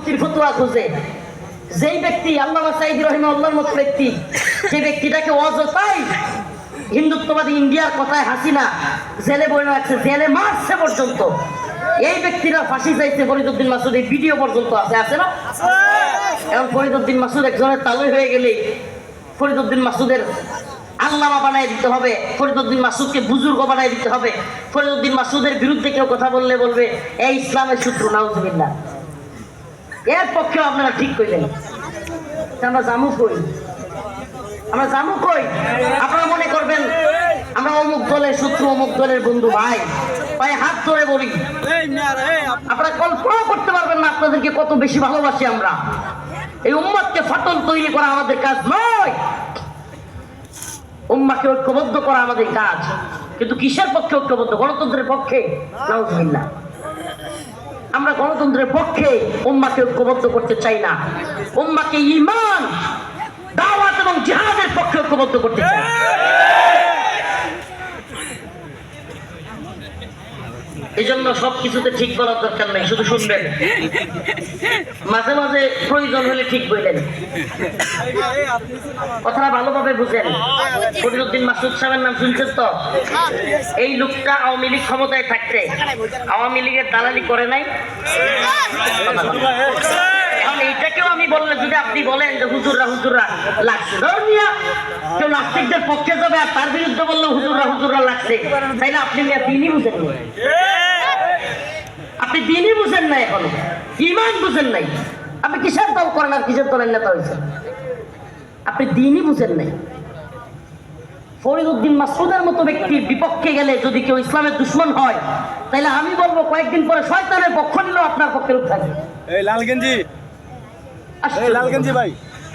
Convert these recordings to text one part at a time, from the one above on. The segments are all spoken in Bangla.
মুফতির ফতোয়া খুঁজে, যেই ব্যক্তি আল্লামা সাঈদী রাহিমাহুল্লাহর মতো ব্যক্তি, যে ব্যক্তিটাকে অযথাই হিন্দুত্ববাদী ইন্ডিয়ার কথায় হাসিনা জেলে বলে রাখছে, জেলে মারছে পর্যন্ত, এই ব্যক্তিরা ফাঁসি চাইছে ফরিদউদ্দিন মাসুদ, এই ভিডিও পর্যন্ত আছে না? এখন ফরিদউদ্দিন মাসুদ একজনের তালুই হয়ে গেলে ফরিদউদ্দিন মাসুদের আল্লামা বানাই দিতে হবে, ফরিদউদ্দিন মাসুদকে বুজুর্গ বানাই দিতে হবে, ফরিদউদ্দিন মাসুদের বিরুদ্ধে কেউ কথা বললে বলবে এই ইসলামের শত্রু, নাউজুবিল্লাহ। এর পক্ষেও আপনারা ঠিক কইলেন। আমরা জামু কই, আমরা জামু কই? আপনারা মনে করবেন আমরা অমুক দলের শত্রু, অমুক দলের বন্ধু। ভাই পায়ে হাত ধরে বলি, আপনারা কল্পনা করতে পারবেন না আপনাদেরকে কত বেশি ভালোবাসি আমরা। এই উম্মাদকে ফাটল তৈরি করা আমাদের কাজ নয়, উম্মাকে ঐক্যবদ্ধ করা আমাদের কাজ। কিন্তু কিসের পক্ষে ঐক্যবদ্ধ? গণতন্ত্রের পক্ষে? নাউজুবিল্লাহ। আমরা গণতন্ত্রের পক্ষে উম্মাকে ঐক্যবদ্ধ করতে চাই না, উম্মাকে ঈমান, দাওয়াত এবং জিহাদের পক্ষে ঐক্যবদ্ধ করতে চাই। এই জন্য সবকিছুতে ঠিক বলার দরকার নেই, শুধু শুনবেন, মাঝে মাঝে প্রয়োজন হলে ঠিক বললেন, কথাটা ভালোভাবে বুঝেন। ফরিদউদ্দিন মাসুদ সাহেবের নাম শুনছেন তো? এই লোকটা আওয়ামী লীগ ক্ষমতায় থাকতে আওয়ামী লীগের দালালি করে নাই। এখন এইটাকেও আমি বললে যদি আপনি বলেন যে হুজুররা হুজুররা লাগছে, ধর্মিয়া কেউ নাস্তিকদের পক্ষে যাবে আর তার বিরুদ্ধে বললে হুজুররা হুজুররা লাগছে, তাইলে আপনি দিনই বুঝেন না, আপনি দিনই বুঝেন না, এখনো ঈমান বুঝেন নাই। আপনি কিসের দল করেন আর কিসের দলের নেতা হয়েছেন? আপনি দিনই বুঝেন নাই। ফরিদউদ্দিন মাসুদের মতো ব্যক্তির বিপক্ষে গেলে যদি কেউ ইসলামের দুশ্মন হয়, তাহলে আমি বলবো কয়েকদিন পরে শয়তানের পক্ষ নিলেও আপনার পক্ষে রূপ থাকবে। এই লালগঞ্জি, এই লালগঞ্জি ভাই,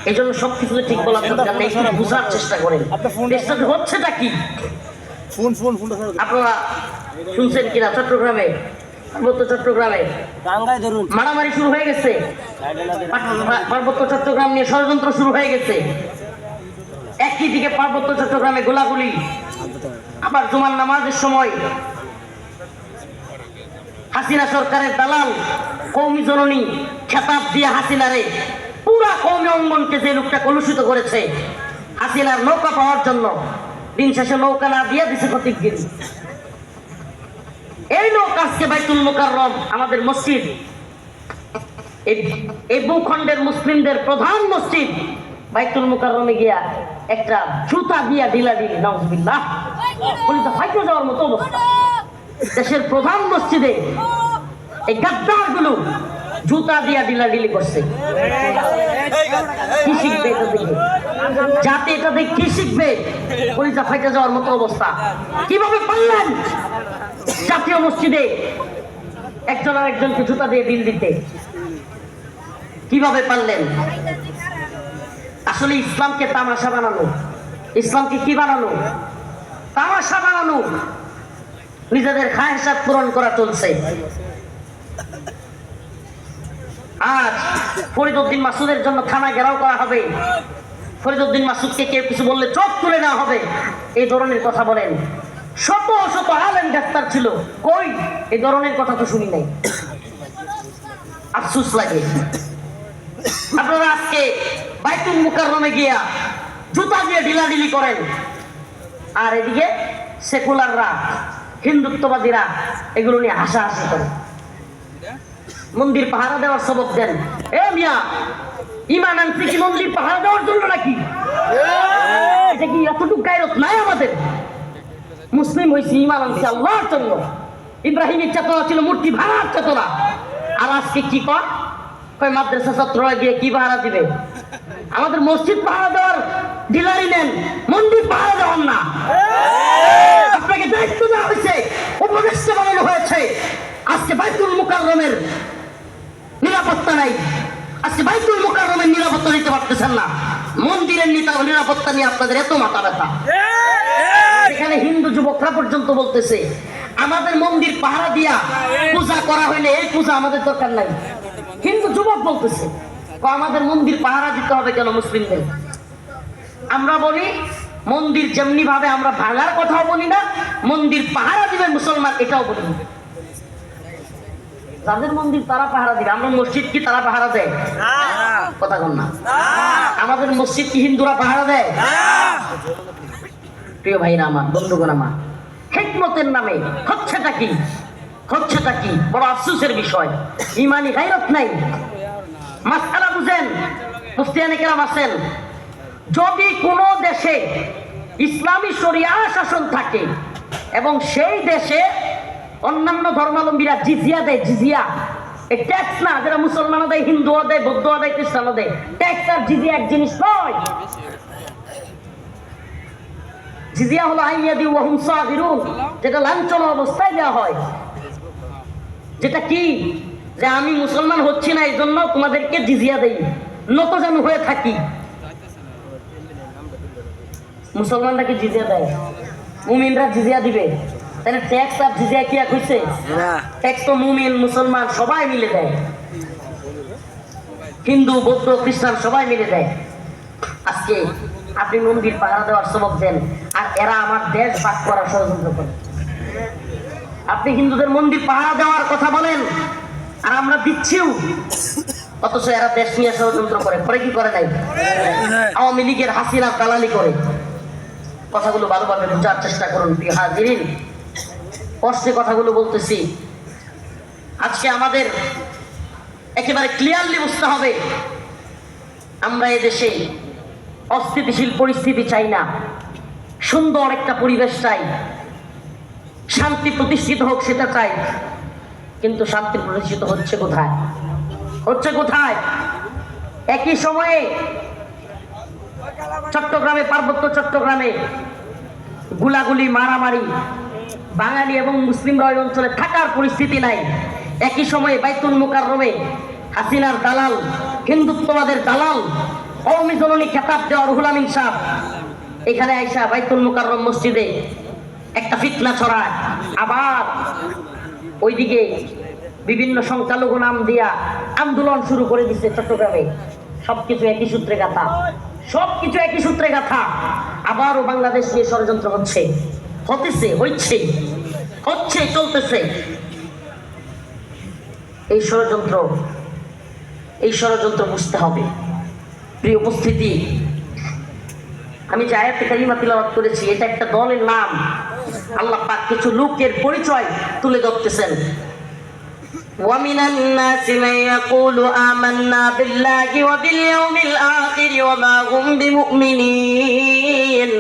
এই জন্য সবকিছু ঠিক বলার দরকার নেই, একটু বোঝার চেষ্টা করেন দেশটাতে হচ্ছেটা কি। আপনারা শুনছেন কিনা চট্টগ্রামে, চট্টগ্রামে মারামারি শুরু হয়ে গেছে, পার্বত্য চট্টগ্রাম নিয়ে ষড়যন্ত্র শুরু হয়ে গেছে। একই দিকে পার্বত্য চট্টগ্রামে গোলাগুলি, আবার জুমার নামাজের সময় হাসিনা সরকারের দালাল কওমি জননী খেতাব দিয়ে হাসিনারে পুরা কওমি অঙ্গনকে যে লোকটা কলুষিত করেছে হাসিনার নৌকা পাওয়ার জন্য, দিন শেষে নৌকা না দিয়ে দিছে প্রতিজ্ঞির। এই লোক আজকে বাইতুল মুকাররম আমাদের মসজিদ, এই ভূখণ্ডের মুসলিমদের প্রধান মসজিদ বাইতুল মুকাররমে গিয়া একটা জুতা দিয়া ঢিলাঢিলি, নাউজুবিল্লাহ, বলিতে ফাইটে যাওয়ার মতো অবস্থা। দেশের প্রধান মসজিদে এই গাদ্দার গুলো জুতা দিয়া ঢিলাঢিলি করছে। কি শিখবে এটা দেখে? জাতি এটা দেখে কি শিখবে? কলিজা ফাইটে যাওয়ার মতো অবস্থা। কিভাবে পারলেন জাতীয় মসজিদে একজন আর একজনকে জুতা দিয়ে ঢিল দিতে? কিভাবে পারলেন? আসলে ইসলামকে তামাশা বানানো, ইসলামকে কি বানানো? তামাশা বানানো, নিজেদের খায়সাত পূরণ করা চলছে। আজ ফরিদউদ্দিন মাসুদের জন্য থানা ঘেরাও করা হবে, ফরিদউদ্দিন মাসুদকে কেউ কিছু বললে চোখ তুলে নেওয়া হবে, এই ধরনের কথা বলেন। শত শত আলেম গ্রেফতার ছিল, কই এই ধরনের কথা তো শুনি নাই। আফসোস লাগে। আপনারা আজকে বাইতুল মুকাররমে গিয়া জুতা দিয়ে ঢিলাঢিলি করেন, আর এদিকে সেকুলাররা, হিন্দুত্ববাদীরা এগুলো নিয়ে হাসাহাসি করে। মন্দির পাহারা দেওয়ার সবক দেন। এ মিয়া, ঈমান আনছি কি মন্দির পাহারা দেওয়ার জন্য নাকি? এটা কি এতটুকু গায়রত নাই আমাদের? মুসলিম হয়েছি, ঈমান আনছি আল্লাহর জন্য। ইব্রাহিমের চেতনা ছিল মূর্তি ভাঙার চেতনা, আর আজকে কি কয় মাদ্রাসা ছাত্ররা গিয়ে কি পাহারা দিবে? আমাদের মসজিদ পাহারা দেওয়ার ডিলারি নেন, মন্দির পাহারা দেওয়ার না। আপনাকে দায়িত্ব দেওয়া হয়েছে, উপদেষ্টা বানানো হয়েছে। আজকে বাইতুল মুকাররমের নিরাপত্তা নাই, আজকে বাইতুল মুকাররমের নিরাপত্তা দিতে পারতেছেন না, মন্দিরের নিরাপত্তা নিয়ে আপনাদের এত মাথা ব্যথা। এখানে হিন্দু যুবকরা পর্যন্ত বলতেছে আমাদের মন্দির পাহারা দিয়া পূজা করা হইলে এই পূজা আমাদের দরকার নাই। হিন্দু যুবক বলতেছে আমাদের মন্দির পাহারা দিতে হবে কেন মুসলিমদের? আমরা বলি মন্দির যেমনি ভাবে আমরা ভাঙার কথাও বলি না, মন্দির পাহারা দিবে মুসলমান এটাও বলি না। যাদের মন্দির তারা পাহারা দিবে, আমরা মসজিদ কি তারা পাহারা দেয়? কথা বল না। আমাদের মসজিদ কি হিন্দুরা পাহারা দেয়? প্রিয় ভাইরা আমার, বন্ধুগণ আমার, হিকমতের নামে হচ্ছেটা কি? হচ্ছেটা কি? বড় আফসোসের বিষয়। ইমানি গায়রত নাই। মাসআলা বুঝেন, মুফতিয়ানে কেরাম আছেন, যদি কোনো দেশে ইসলামী শরিয়া শাসন থাকে এবং সেই দেশে অন্যান্য ধর্মাবলম্বীরা জিজিয়া দেয়, জিজিয়া এই ট্যাক্স না, যারা মুসলমানও দেয়, হিন্দুও দেয়, বৌদ্ধও দেয়, খ্রিস্টানও দেয়, ট্যাক্স আর জিজিয়া এক জিনিস নয়। জিজিয়া হলো আইয়াদি ওয়া হুম সাগিরুন, যেটা লাঞ্ছনা অবস্থায় দেওয়া হয়। যেটা কি? যে আমি মুসলমান হচ্ছি না, এই জন্য তোমাদেরকে জিজিয়া দেই, নত যেন হয়ে থাকি। মুসলমানরা কি জিজিয়া দেয়? মুমিনরা জিজিয়া দিবে? তাহলে ট্যাক্স আর জিজিয়া কি এক হইছে? ট্যাক্স তো মুমিন মুসলমান সবাই মিলে দেয়, হিন্দু বৌদ্ধ খ্রিস্টান সবাই মিলে দেয়। আজকে আপনি মন্দির পাহারা দেওয়ার সবক দেন, আর এরা আমার দেশ ভাগ করার ষড়যন্ত্র করে। আপনি হিন্দুদের মন্দির পাহারা দেওয়ার কথা বলেন, আর আমরা দিচ্ছিও, অথচ এরা দেশ নিয়ে ষড়যন্ত্র করে। করে কি করে নাই? আওয়ামী লীগের হাসিনা দালালি করে। কথাগুলো ভালোভাবে বোঝার চেষ্টা করুন প্রিয় হাজিরিন। কষ্টে কথাগুলো বলতেছি। আজকে আমাদের একেবারে ক্লিয়ারলি বুঝতে হবে, আমরা এদেশে অস্থিতিশীল পরিস্থিতি চাই না, সুন্দর একটা পরিবেশ চাই, শান্তি প্রতিষ্ঠিত হোক সেটা চাই। কিন্তু শান্তি প্রতিষ্ঠিত হচ্ছে কোথায়? হচ্ছে কোথায়? একই সময়ে চট্টগ্রামে, পার্বত্য চট্টগ্রামে গুলাগুলি, মারামারি, বাঙালি এবং মুসলিমরা ওই অঞ্চলে থাকার পরিস্থিতি নাই। একই সময়ে বাইতুল মুকাররমে হাসিনার দালাল, হিন্দুত্ববাদের দালাল, কওমি জননী খেতাব দেওয়া রুহুল আমিন সাহেব এখানে আইসা বাইতুল মুকাররম মসজিদে একটা ফিতনা ছড়ায়। আবার ওইদিকে বিভিন্ন সংখ্যালঘু নাম দিয়া আন্দোলন শুরু করে দিচ্ছে চট্টগ্রামে। সবকিছু একই সূত্রে গাথা, সবকিছু একই সূত্রে গাথা। আবারও বাংলাদেশ নিয়ে ষড়যন্ত্র হচ্ছে, হতেছে, হচ্ছে, হচ্ছে, চলতেছে। এই ষড়যন্ত্র বুঝতে হবে। প্রিয় উপস্থিতি, আমি যে আয়াতে কারিমা তিলাওয়াত করেছি, এটা একটা দলের নাম। আল্লাহ পাক কিছু লোকের পরিচয় তুলে ধরতেছেন। وَمِنَ النَّاسِ مَن يَقُولُ آمَنَّا بِاللَّهِ وَبِالْيَوْمِ الْآخِرِ وَمَا هُمْ بِمُؤْمِنِينَ